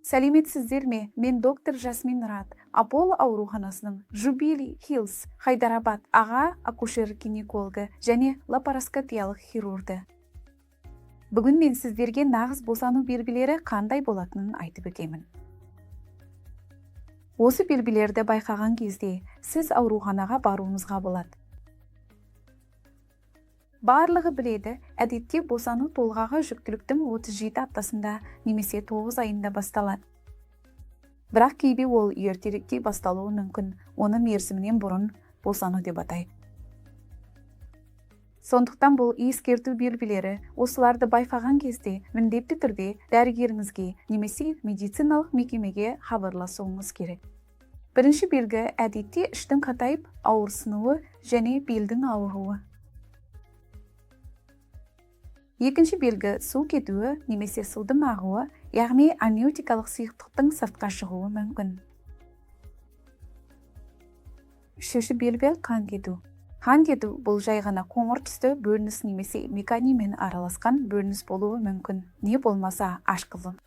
Сәлеметсіздер ме? Мен доктор Жасмин Рат, Аполло ауруханасының Jubilee Hills, Хайдарабад аға акушер-гинекологы және лапароскопиялық хирургы. Бүгін мен сіздерге нағыз босану белгілері қандай болатынын айтып өтемін. Осы белгілерді байқаған кезде сіз ауруханаға баруыңызға болады. Барлығы біледі, әдетте босану толғағы жүктіліктің 37 аптасында немесе 9 айында басталады. Бірақ кейде ол ертеректе басталуы мүмкін, оны мерзімінен бұрын босану деп атайды. Сондықтан бұл ескерту белгілері, осыларды байқаған кезде міндетті түрде дәрігеріңізге немесе медициналық мекемеге хабарласуыңыз керек. Бірінші белгі әдетте іштің қатайып, ауырсынуы және белдің ауыруы. Екінші белгі су кетуі немесе судың ағуы, яғни амниотикалық сұйықтықтың сыртқа шығуы мүмкін. Үшінші белгі қан кету. Қан кету бұл жай ғана қоңыр түсті бөлініс немесе меканизммен араласқан бөлініс болуы мүмкін, не болмаса ашқызу.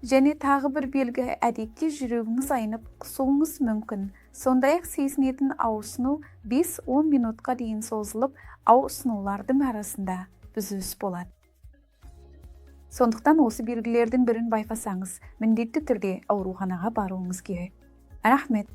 Және тағы бір белгі әдетте жүрегіңіз айнып, құсуыңыз мүмкін. Сондай-ақ сезінетін ауырсыну 5-10 минутқа дейін созылып, ауырсынулардың арасында үзіліс болады. Сондықтан осы белгілердің бірін байқасаңыз, міндетті түрде ауруханаға баруыңыз керек. Рахмет.